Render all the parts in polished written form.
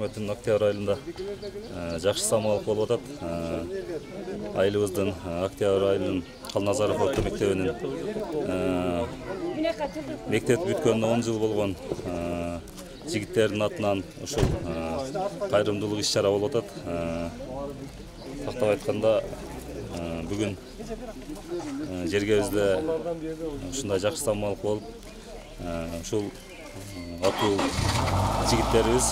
өкмөтүнүн октябрь айында жакшы самалык болуп атат. Айылыбыздын октябрь айынын Калназаров орто мектебинин мектеп бүткөнүнө 10 жыл болгон жигиттердин атынан ушул кайрымдуулук иш-чара болуп атат. Тактап айтканда бүгүн жергебизде ушундай жакшы самалык болуп, ушул атуу жигиттерибиз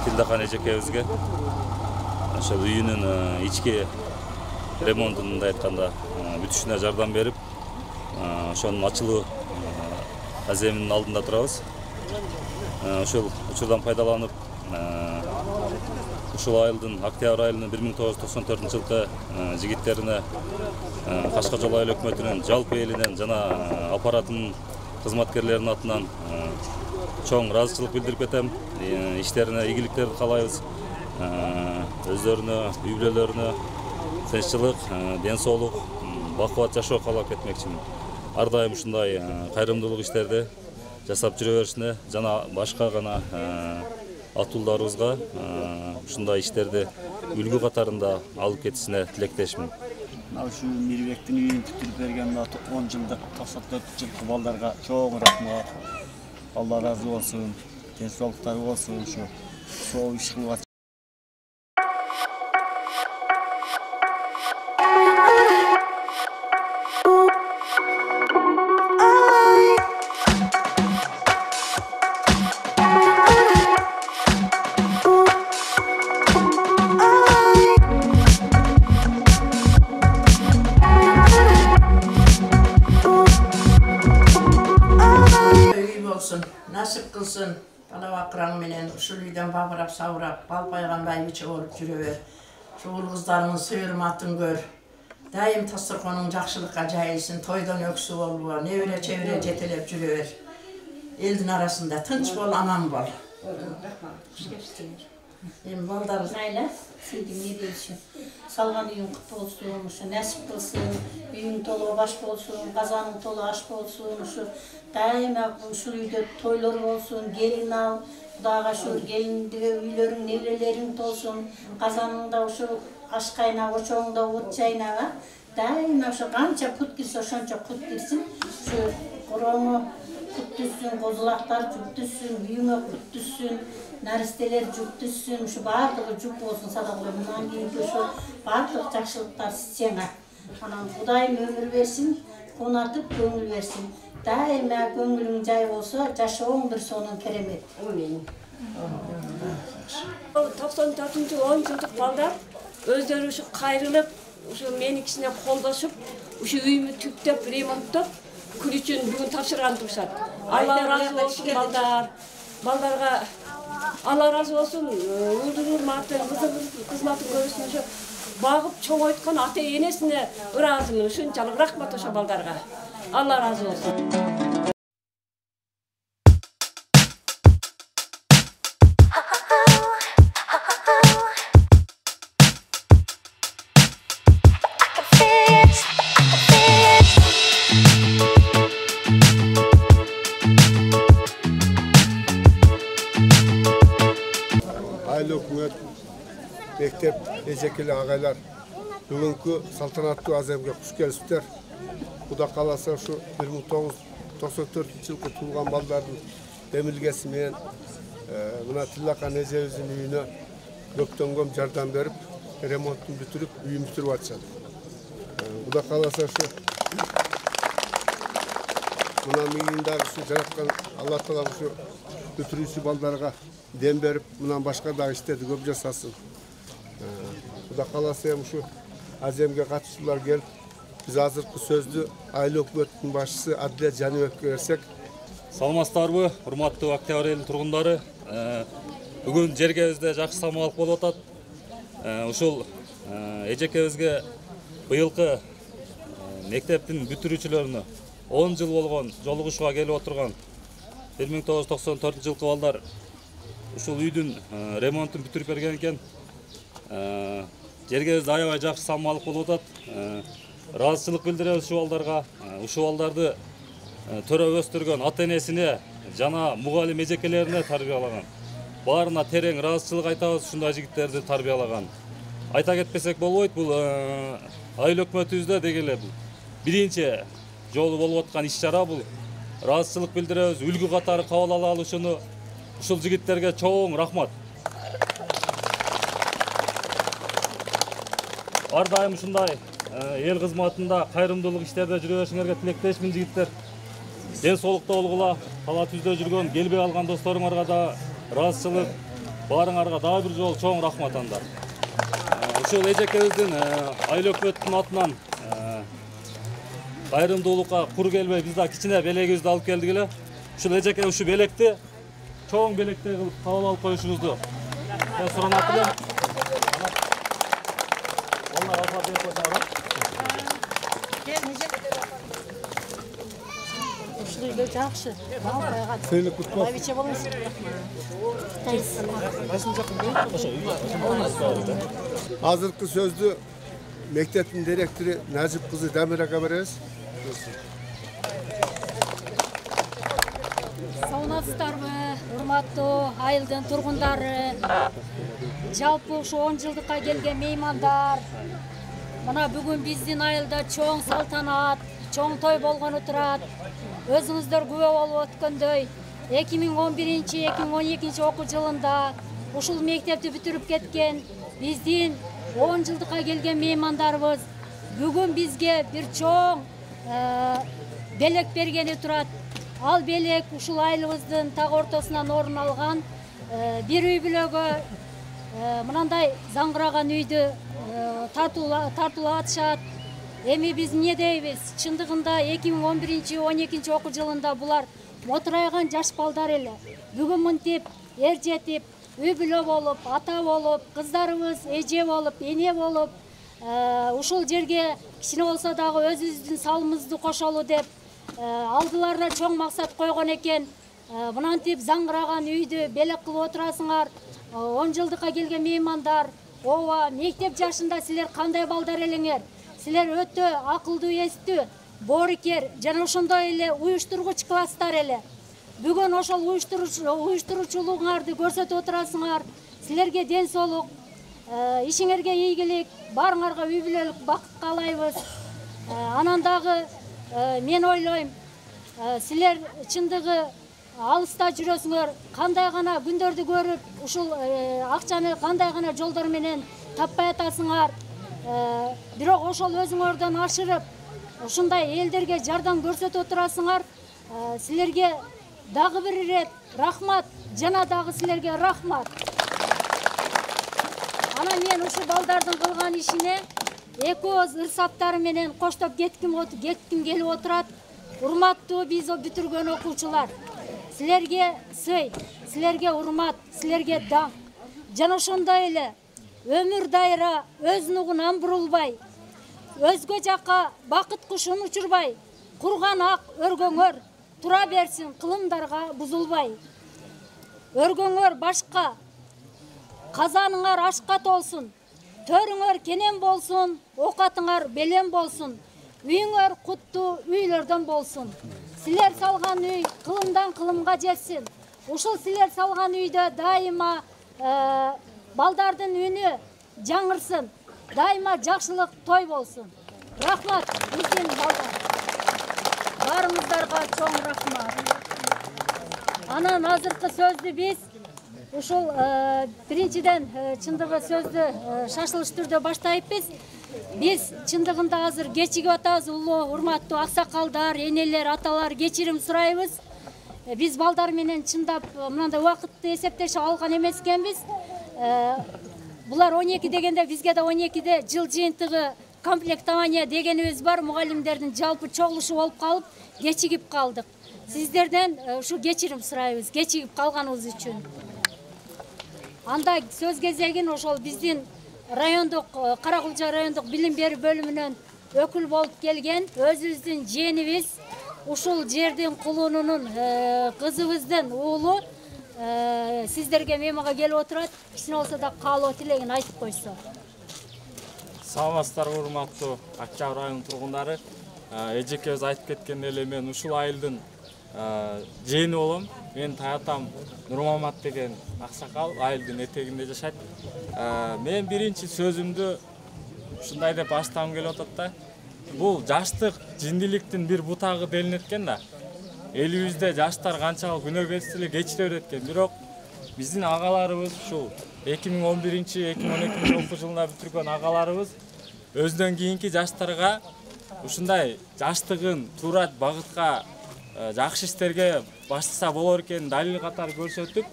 Тилдахан эжекебизге ошол үйүнүн ички ремонтун мындай айтканда бүтүшүнө жардам берип, ошонун ачылуу аземинин алдында турабыз. Ушул учурдан пайдаланып, ушул айылдын октябрь айылынын 1994 жылкы жигиттерине Кашкажол айыл өкмөтүнүн жалпы элинен жана аппаратынын кызматкерлеринин атынан чоң ыраазычылык билдирип кетем. Иштерине ийгиликтерди каалайбыз. Өздөрүнө, үй бүлөлөрүнө тынччылык, ден соолук, бакубат жашоо каалап кетмекчимин. Ар дайым ушундай кайрымдуулук иштерди жасап жүрө беришине жана башка гана атуулдарыбызга ушундай иштерди үлгү катарында алып кетишине тилектешмин. Ушу Мирбектин үйүн бүтүрүп берген 10 жылдык 94 жылкы балдарга чоң рахмат. Алла разы болсун. Ден соолуктары болсун. Ошол иш кылып насип кылсын, бала бакыраң менен ушул үйдөн бабырап сабырап, балпайган байбиче болуп жүрө бер. Ушул кыздарыңдын сыйырматын көр. Дайым тастырконуң жакшылыкка жайылсын, тойдон өксү болбо, небере чебере жетелеп жүрө бер. Элдин арасында тынч бол, аман бол. Эми балдар Найла, сендин не дейсиң? Салган үйүң кут болсун, ушу насип кылсын, үйүң толугу баш болсун, казаның толугу аш болсун, ушу дайыма ушул үйдө тойлор болсун, келин ал, Кудайга шүгүр, келиндиге үйлөрүң, неберелериң толсун, казаныңда ушу аш кайнап, очоңдо от жайнага, дайыма ушу канча пут кирсе ошончо кут кирсин, ушу короңо кут түссүн, козулактар жуп түссүн, үйүңө кут түссүн, наристелер жуп түссүн, ушу баардыгы жуп болсун садагы. Мындан кийинки ушу баардык жакшылыктар сиңа. Анан Кудайым өмүр берсин, кунатып көңүл берсин. Дайыма көңүлүң жай болсо, жашооң бир сонун керемет. Амин. 94-10 жылдык балдар өздөрү ушу кайрылып, ушу меникисине колдошуп, ушу үйүмү түптөп, ремонттоп, күн үчүн бүгүн тапшырган турушат. Алла разы болсун балдар. Балдарга Алла разы болсун. Урматы, кызматын көрүсүн ушу багып чоңойткон ата энесине ыраазымын. Ушунчалык рахмат ошо балдарга. Алла разы болсун. Айыл өкмөт, мектеп, эжекелі ағайлар, бүгінгі салтанаттуу аземге куш келипсиздер. Куда кааласа ушу 1994 жылкы туулган балдардын эмилгеси менен мына Тилдахан эжебиздин үйүнө көптөн көп жардам берип, ремонтун бүтүрүп, үйүн бүтүрүп атышат. Куда кааласа ушу мына миңиндагы ушу жараткан Алла Таала ушу бүтүрүүчү балдарга дем берип, мынан башка дагы иштерди көп жасасын. Куда кааласа эми ушу аземге катышуулар келип, биз азыркы сөздү айыл өкмөтүнүн башчысы Адилет Жаныбекке берсек. Саламатсыздарбы, урматтуу октябрь айылынын тургундары. Бүгүн жергебизде жакшы самалык болуп атат. Ушул эжекебизге быйылкы мектептин бүтүрүүчүлөрүнө 10 жыл болгон жолугушууга келип отурган 1994 жылкы балдар ушул үйдүн ремонтун бүтүрүп берген экен. Жергебизде аябай жакшы самалык болуп атат. Ыраазычылык билдиребиз ушул балдарга. Ушул балдарды төрөп өстүргөн ата энесине жана мугалим эжекелерине тарбиялаган. баарына терең ыраазычылык айтабыз, ушундай жигиттерди тарбиялаган. Айта кетпесек болбойт, бул айыл өкмөтүбүздө деги эле бул биринчи жолу болуп аткан иш-чара. Бул ыраазычылык билдиребиз, үлгү катары кабыл ала алышыны ушул жигиттерге чоң рахмат. Ар дайым ушундай эл кызматында, кайрымдуулук иштерде жүрө беришиңерге тилектешмин жигиттер. Ден соолукта болгула, кала түздө жүргөн, келбей алган досторуңарга да ыраазычылык, баарыңарга дагы бир жолу чоң рахмат анда. Ушул эжекебиздин айыл өкмөттүн атынан кайрымдуулукка кур келбей биз да кичине белегибизди алып келдик эле. Ушул эжеке ушу белекти чоң белектей кылып кабыл алып коюшуңузду суранат элем. Жақсы. Сыйлық құт бол. Азыркы сөздү мектептин директору Назип кызы Дамираға беребиз. Саламатсыздарбы, урматтуу айылдын тургундары, жалпы ушу 10 жылдыкка келген меймандар. Мына бүгүн биздин айылда чоң салтанат, чоң той болгону турат. Өзүңүздөр күбө болуп өткөндөй, 2011-2012 окуу жылында ушул мектепти бүтүрүп кеткен биздин 10 жылдыкка келген меймандарыбыз бүгүн бизге бир чоң белек бергени турат. Ал белек ушул айылыбыздын так ортосунан орун алган бир үй бүлөгө мынандай заңгыраган үйдү тартуулатышат. Эми биз эмне дейбиз? Чындыгында 2011-12 окуу жылында булар мотурайган жаш балдар эле. Бүгүн мынтип эр жетип, үй бүлө болуп, ата болуп, кыздарыбыз эже болуп, эне болуп, ушул жерге кичине болсо дагы өзүбүздүн салымыбызды кошолу деп алдыларына чоң максат койгон экен. Мынантип заңгыраган үйдү белек кылып отурасыңар. 10 жылдыкка келген меймандар, ооба, мектеп жашында силер кандай балдар элеңер? Силер өтө акылдуу, эстүү, боорукер, жана ошондой эле уюштургуч класстар эле. Бүгүн ошол уюштуруучулугуңарды көрсөтүп отурасыңар. Силерге ден соолук, ишиңерге ийгилик, баарыңарга үй бүлөлүк бакыт каалайбыз. Анан дагы мен ойлойм, силер чындыгы алыста жүрөсүңөр, кандай гана күндөрдү көрүп, ушул акчаны кандай гана жолдор менен таппай атасыңар. Бирок ошол өзүңөрдөн ашырып, ушундай элдерге жардам көрсөтүп отурасыңар. Силерге дагы бир ирет рахмат, жана дагы силерге рахмат. Анан мен ушу балдардын кылган ишине эки ооз ырсаптары менен коштоп кетким келип отурат. Урматтуу биз бүтүргөн окуучулар, силерге сый, силерге урмат, силерге даң. Жана ошондой эле өмүр дайра өз нугунан бурулбай, өзгө жакка бакыт кушун учурбай, курган ак өргөңөр тура берсин, кылымдарга бузулбай. Өргөңөр башка, казаныңар ашка толсун, төрүңөр кенен болсун, окатыңар белем болсун, үйүңөр куттуу үйлөрдөн болсун. Силер салган үй кылымдан кылымга жетсин. Ушул силер салган үйдө дайыма балдардын үнү жаңырсын, дайыма жакшылык той болсун. Рахмат биздин балдар. Баарыңыздарга чоң рахмат. Анан азыркы сөздү биз ушул биринчиден чындыгы сөздү шашылыш түрдө баштайбыз. Биз чындыгында азыр кечигип атабыз, улуу урматтуу аксакалдар, энелер, аталар, кечирим сурайбыз. Биз балдар менен чындап мындай убакытты эсептешип алган эмес экенбиз. Булар 12 дегенде бизге да 12де жыл жыйынтыгы комплектование дегенибиз бар. Мугалимдердин жалпы чогулушу болуп калып, кечигип калдык. Сиздерден ушу кечирим сурайбыз, кечигип калганыбыз үчүн. Анда сөз кезегин ошол биздин райондук Каракулча райондук билим берүү бөлүмүнөн өкүл болуп келген өзүбүздүн жээнибиз, ушул жердин кулунунун кызыбыздын уулу сиздерге мемага келип отурат. Кичине болсо да каалоо тилегин айтып койсо. Саламатсыздарбы, урматтуу Октябрь районунун тургундары. Эжекебиз айтып кеткен эле мен ушул айылдын жээнүү болом. Мен таятам Нурмамат деген аксакал айылдын этегинде жашайт. Мен биринчи сөзүмдү ушундай деп баштагым келип атат да. Бул жаштык жиндиликтин бир бутагы делинет экен да. Элибизде жаштар канчалык күнөөкөрчүлүк кечире берет экен. Бирок биздин агаларыбыз ушул 2011-2012 окуу жылында бүтүргөн агаларыбыз өзүнөн кийинки жаштарга ушундай жаштыгын туура багытка жакшы иштерге баштаса болор экенин далил катары көрсөтүп,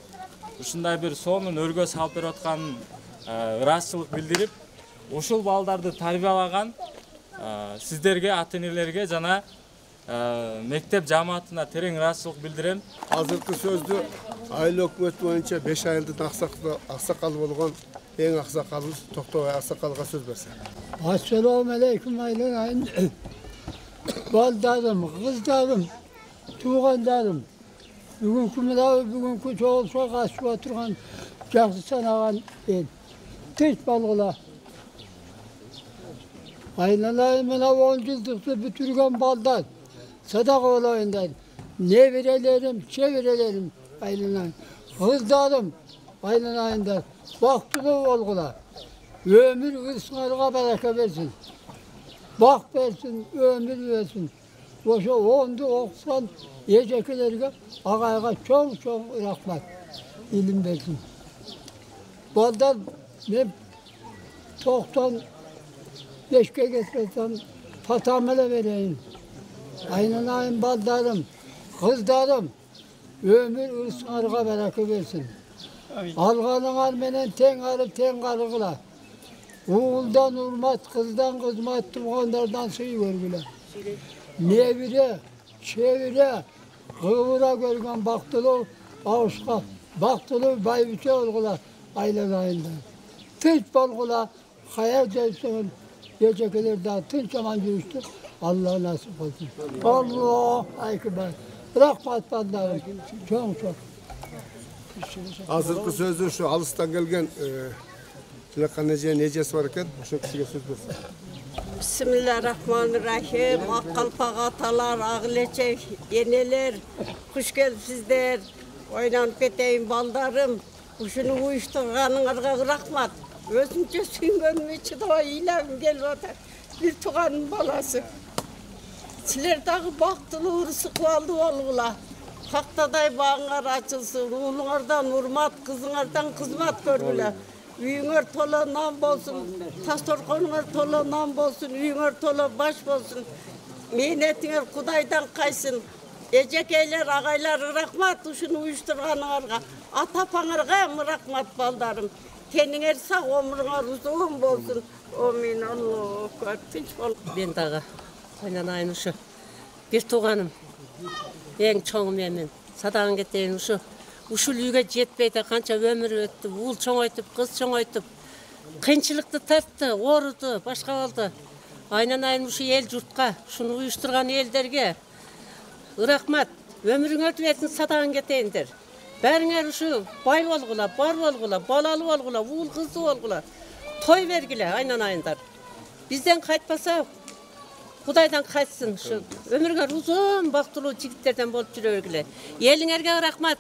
ушундай бир сонун өргө салып берип атканын ыраазычылык билдирип, ушул балдарды тарбиялаган сиздерге, ата-энелерге жана мектеп жамаатына терең ыраазычылык билдирем. Азыркы сөздү айыл өкмөтү боюнча 5 айылдын аксакалы болгон эң аксакалыбыз Токтобай аксакалга сөз берсе. Assalamu alaikum aylanayın. Baldarım, kızlarım, tuğanlarım. Bugünkü çoğulsa karşı oturgan, жақсы санаған ел. Тыш балғыла. Aylanayın mına 10 yıldıklı bütürgen balдар. Sadaka olayından. Nevirelerim, çevirelerim aylanayın. Kızlarım aylanayından. Vaktılı olgula. Ömür ısmarga baraka versin. Bak versin, ömür versin. Oşa 10'du 90 yecekilerge ağayga çok rahmet ilim versin. Baldan ben 95'e getirsem patamele vereyim. Aynen baldarım, kızlarım ömür ısmarga baraka versin. Alganın almenen ten alıp ten kalıgıla. Oğuldan hurmat, kızdan kızmat, tuğanlardan suyu görgüle. Nevire, çevire, kıvıra görgen baktılı, ağuşka, baktılı, baybiçe olgula, aylan ayından. Tınç balgula, hayal gelsin, gecekelerde tınç zaman yürüyüştü, Allah nasip olsun. Allah, ekber, rahmat bandarım, çok. Azırkı sözdür şu alıstan gelgen necesi var eken, şu kişiye söz versin. Bismillahirrahmanirrahim. Akkalpak atalar, ağlecek, yeneler, hoş gelipsizler. Oynanıp keteyim baldarım. Kuşunu uyuşturganыңарга rahmat. Özümce süngönüm içi de iyilerim gelip atar. Bir tuğanın balası. Siler dağı baktılı, rızıklı aldı olgula. Haktaday bağınlar açılsın. Oğlunlardan hurmat, kızınlardan kızmat görgüler. Үйіңер тола нам болсын, тасторқоныңар тола нам болсын, үйіңер тола баш болсын. Менетіңер Құдайдан қайсын. Ежекейлер, ағайлар рахмат ушуну уюштурганыңарга. Ата-апаңарга рахмат балдарым. Тениңер сақ, өмүрүңөр узун болсын. Амин, Аллаху акбар. Тинч бол. Мен дагы ойнанайын ушу. Бир тууганым. Эң чоңу мен. Садагын кетейин ушу. Ушул үйгө жетпейди, канча өмүр өттү, уул чоңойтуп, кыз чоңойтуп, кыйынчылыкты тартты, ооруду, башка болду. Айнанайын ушу эл журтка, ушуну уюштурган элдерге рахмат. Өмүрүңөрдү берсин, садагын кетейиндер. Бәріңер ушу бай болгула, бар болгула, балалы болгула, уул кызды болгула. Той бергиле, айнанайындар. Бизден кайтпаса, Кудайдан кайтсын. Ушу өмүрүңөр узун, бактылуу жигиттерден болуп жүрө бергиле. Элиңерге рахмат.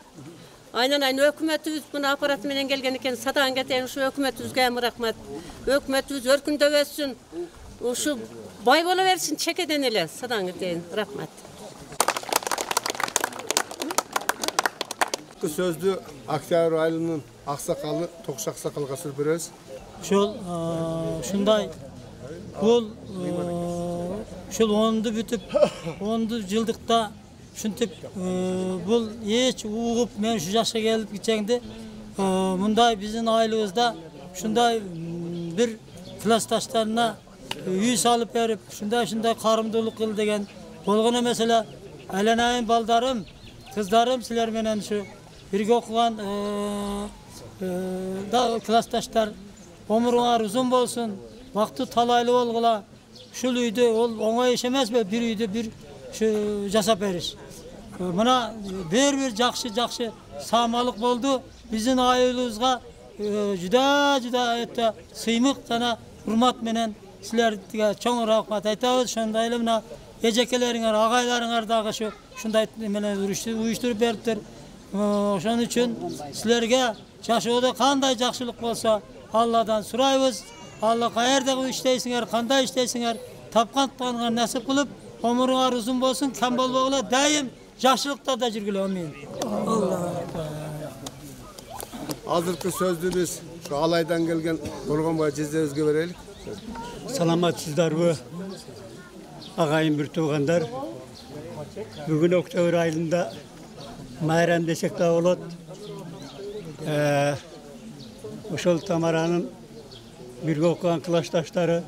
Aynen hökümetimiz bunu aparat menen gelgen eken sadağın geteyin şu hökümetimizge rahmat. Hökümetimiz örkünde versin. Şu bay bola versin çekeden ele sadağın geteyin rahmat. Bu sözdü Akçayır ayılının aksakalı, Tokuşu aksakalga söz bereriz. Şunday bul şul 10'du bütüp 10'du yıldıkta Şuntip bul hiç uğup men şu yaşa gelip gidecekti. Bunday bizim ailemizde şunday bir klastaşlarına üy salıp verip şunday karımdılık kıl degen bolğuna mesela aylanayın baldarım, kızlarım sizler menen şu birge okugan da klastaşlar ömrüňär uzun bolsun, vakti talaylı bolgula. Şul üyde ol oňay iş emes be bir üyde bir şu jasap beriş. Buna bir jakşı samalık boldu. Bizim aýylybızga juda etdi. Sıymyk sana hurmat menen sizlerge çoň rahmat aýtabыз. Şondaýla эжекелериңер, агайларыңар дагы ушундай менен уюштуруп бериптир. Ошон үчүн силерге жашоодо кандай жакшылык болсо Алладан сурайбыз. Алла каерде иштейсиңер, кандай иштейсиңер, тапканыңар насип кылып, өмүрүңөр узун болсун, кем болбогула, дайым жакшылыкта да жүргүлө. Амин. Азыркы сөздү биз şu Alaydan kelgen Bolgonboy жездебизге берелик. Саламатсыздарбы, агайын бир туугандар. Бүгүн октябрь айында майрам десек да болот. Ошол Тамаранын бирге окуган классташтары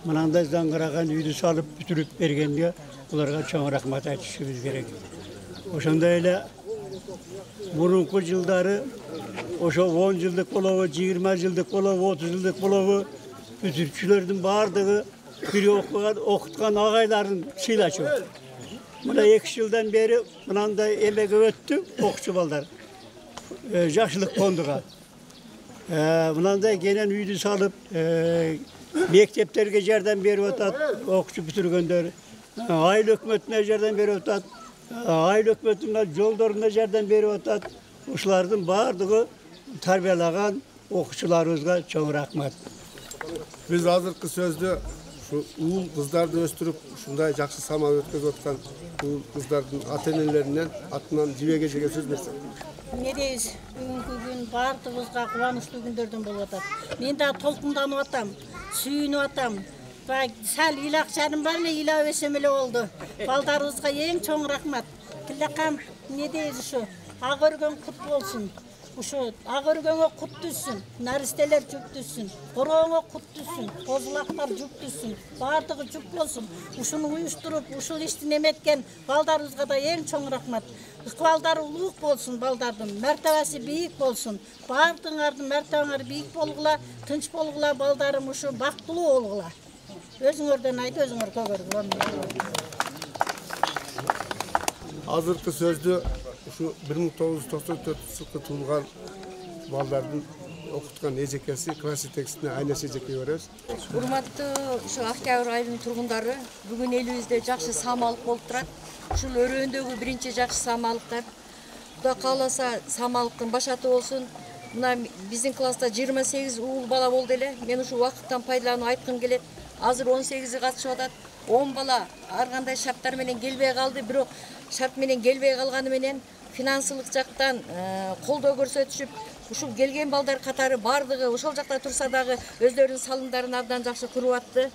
мынандай заңгыраган үйдү салып бүтүрүп бергенге буларга чоң рахмат айтышыбыз керек. Ошондой эле мурунку жылдары ошо 10 жылдык болобу, 20 жылдык болобу, 30 жылдык болобу бүтүрүүчүлөрдүн баардыгы бир окуткан агайларын сыйлачу. Мына 2 жылдан бери мынандай эмеге өттү окуучу балдар. Жакшылык фондуга. Мынандай кенен үйдү салып, мектептерге жардам берип атат, окуучу бүтүргөндөр. Айыл өкмөтүнө жардам берип атат. Айыл өкмөтүнүн жолдоруна жардам берип атат. Ушулардын баардыгы тарбиялаган окуучуларыбызга чоң рахмат. Биз азыркы сөздү şu uğul kızlardı östürüp şunday jakşı samal ötközüp atkан uğul kыздардын ата-энелеринен атынан жибегежеге сөз берсек. Ne deyiz? Бүгүнкү күн баардыгыбызга кубанычтуу күндөрдөн болуп атат. Мен да толкунданып атам, сүйүнүп атам. Сал илак жаным бар эле, илап эсем эле болду. Балдарыбызга эң чоң рахмат. Тилакам не дейиз ушу? Ак өргөн кут болсун. Uşu ağırgöne kut düşsün, naristeler cüp düşsün, koroğuna kut düşsün, kozulaklar cüp düşsün, bardığı cüp olsun. Uşunu uyuşturup, uşu iştin emetken baldarımızga da en çoğun rahmat. Ikbaldarı uluk bolsun baldardın, mertebesi büyük bolsun. Bardığın mertebeleri büyük bolgula, tınç bolgula baldarım uşu baktulu olgula. Özüngörden aydı, özüngör kogörgülen. Azırkı sözdü şu 1994 yılda tuğulgan ballardın okutkan ejekesi klasik tekstine aynesi ejekeye veririz. Урматтуу ушу октябрь айынын тургундары, бүгүн элибизде жакшы самалык болуп турат. Ушул өрөөндөгү биринчи жакшы самалыктар. Кудай кааласа самалыктын башаты болсун. Мына биздин класста 28 уул бала болду эле. Мен ушу убакыттан пайдаланып айткым келет. Азыр 18 катышып атат. 10 бала ар кандай шарттар менен келбей калды, бирок шарт менен келбей калганы менен финансылык жактан колдоо көрсөтүшүп, ушул келген балдар катары бардыгы ошол жакта турса дагы өздөрүнүн салымдарын абдан жакшы куруп атты.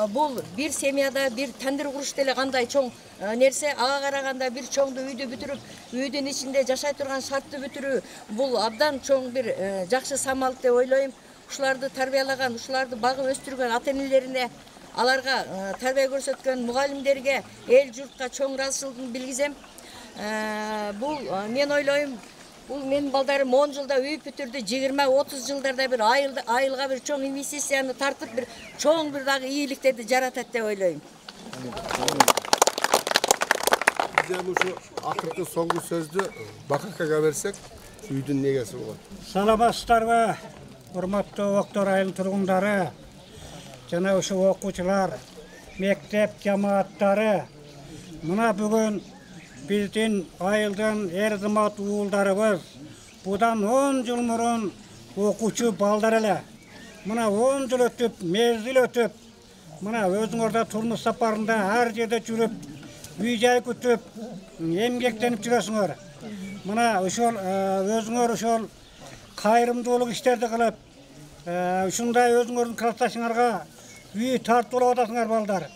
Бул бир семьяда бир тандыр куруш деле кандай чоң нерсе, ага караганда бир чоңду үйдү бүтүрүп, үйдүн ичинде жашай турган шартты бүтүрүү бул абдан чоң бир жакшы самалык деп ойлойм. Ушуларды тарбиялаган, ушуларды багып өстүргөн ата-энелерине, аларга тарбия көрсөткөн мугалимдерге, эл журтка чоң ыраазычылыгымды билгизем. Бул мен ойлойм, бул менин балдарым 10 жылда үй бүтүрдү, 20-30 жылдарда бир айылга бир чоң инвестицияны тартып, бир чоң бир дагы ийгиликтерди жаратат деп ойлойм. Bize şu akırkı soңгу сөздү Бакакага берсек, үйдүн негеси болот. Саламатсыздарбы, урматтуу Октор айылынын тургундары, жана ушу окуучулар, мектеп жамааттары. Мына бүгүн биздин айылдын эрзымат уулдарыбыз будан 10 жыл мурун окуучу балдар эле. Мына 10 жыл өтүп, мезгил өтүп, мына өзүңөрдө турмуш сапарында ар жерде жүрүп, үй жай күтүп, эмгектенип жүрөсүңөр. Мына ошол өзүңөр ошол кайрымдуулук иштерди кылып, ушундай өзүңөрдүн классташыңарга үй тартуулап атасыңар балдар.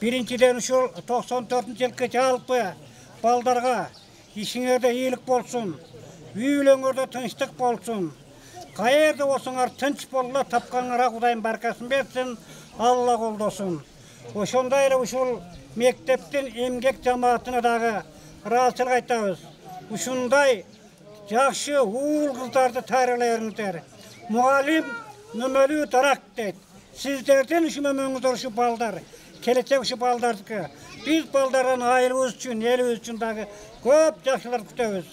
Биринчиден ушул 94-жылкы жалпы балдарга ишиңерде ийгилик болсун, үй бүлөңөрдө тынчтык болсун. Каерде болсоңар тынч болгула, тапканыңарга Кудайым баракасын берсин, Алла колдосун. Ошондой эле ушул мектептин эмгек жамаатына дагы ыраазычылык айтабыз. Ушундай жакшы уул кыздарды тарбиялаңыздар. Мугалим нөмөлүү дарак дейт. Сиздердин ушу мөмөңүздөр ушу балдар, келечек ушу балдардыкы. Биз балдардан айылыбыз үчүн, элибиз үчүн дагы көп жакшылык күтөбүз.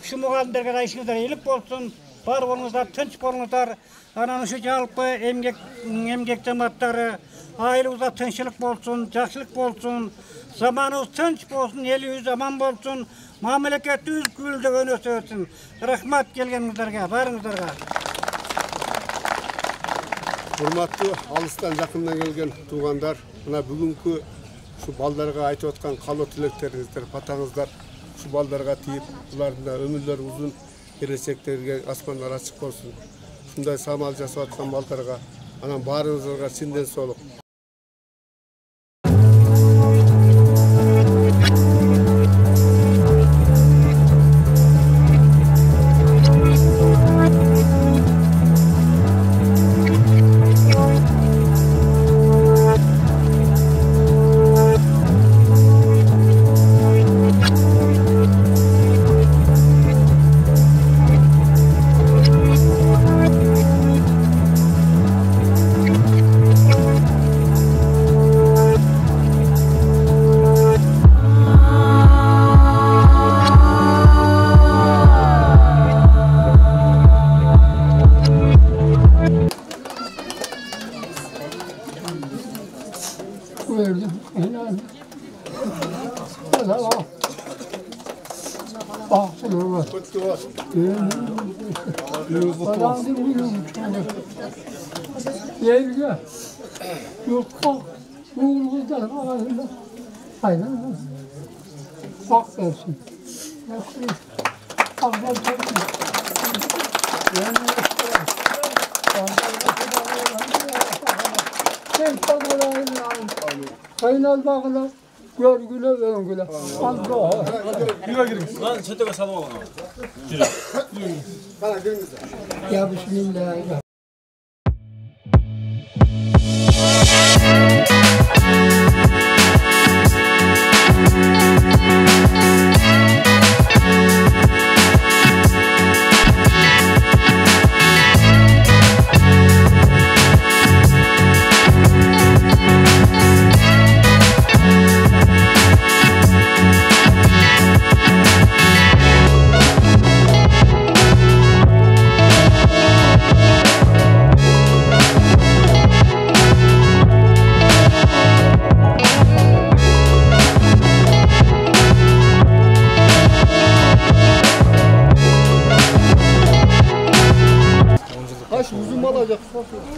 Ушу мугалимдерге да ишиңиздер ийгилик болсун, бар болуңуздар, тынч болуңуздар. Анан ушу жалпы эмгек жамааттары айылыбызда тынччылык болсун, жакшылык болсун. Zamanımız tınç olsun, elimiz aman olsun, mamleketimiz gülden ösörsün. Rahmat gelgenizlerge, barыңızlarga. Hurmatlı alыстан жақындан келген туғандар, мына бүгінгі şu балдарға айтып отқан қалу тілектеріңіздер, патаңыздар şu балдарға тиіп, бұлардың да өмірлері ұзын, келешектерге аспандар ашық болсын. Шундай самал жасап жатқан балдарға, анан барыңызға шын денсаулық. Yerge, yurtka, uğurluklar arasında aynen bak versin. Akbar tabii. Sen tabularını alın. Kaynal bağla, görgüle, öngüle. Allah. Yürü girin. Lan çötüme salma bana. Yürü. Bana girin. Ya bismillah.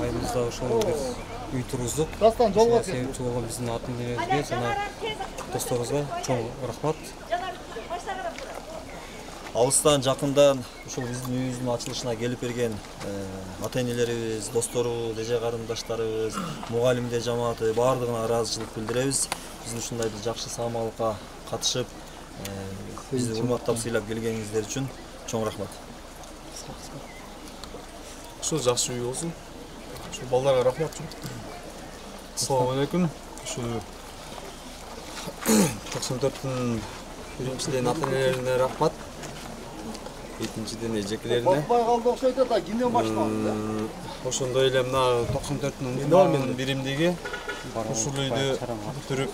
Айымызда ошол үй тургуздук. Себепчи болгон биздин атын энебизге жана досторубузга чоң рахмат. Алыстан жакындан ушул биздин үйүбүздүн ачылышына келип берген ата-энелерибиз, досторубуз, эже карындаштарыбыз, мугалимдер жамааты баардыгына ыраазычылык билдиребиз. Биздин ушундай бир жакшы саамалыкка катышып, бизди урматтап сыйлап келгениңиздер үчүн чоң рахмат. Ушул жакшы үй болсун. Ушул балдарга рахмат. Ассаламу алейкум. Ушул 94-тün биринчиден ата-энелерине рахмат. Экинчиден эжекелерине. Батпай калды окшойт да, кимден башталды? Ошондой эле мына 94-тün мен биримдиги ушул үйдү бүтүрүп,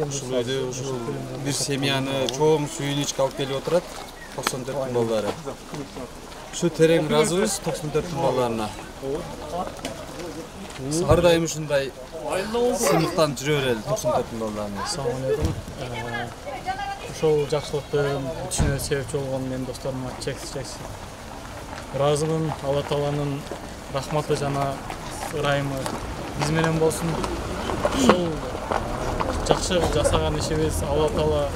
ушул үйдү ушул бир семьяны чоң сүйүнүчкө алып келип отурат. 94-тün балдары. Şu tereң ыраазыбыз 94-тün балдарына. Ар дайым ушундай сыймыктан жүрө берели 94-тün балдарына. Assalamu alaikum. Ошол жакшылыктын бүтүшүнө себепчи болгон менин досторума чексиз ыраазымын. Алла Тааланын рахматы жана ырайымы биз менен болсун. Ушул жакшы жасаган ишибиз Алла Таала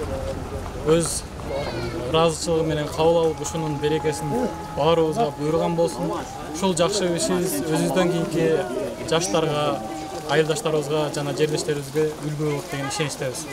өз ыраазычылыгы менен кабыл алып, ушунун берекесин баарыбызга буйруган болсун. Ушул жакшы ишибиз өзүбүздөн кийинки жаштарга, айылдаштарыбызга жана жердештерибизге үлгү болот деген ишеничтебиз.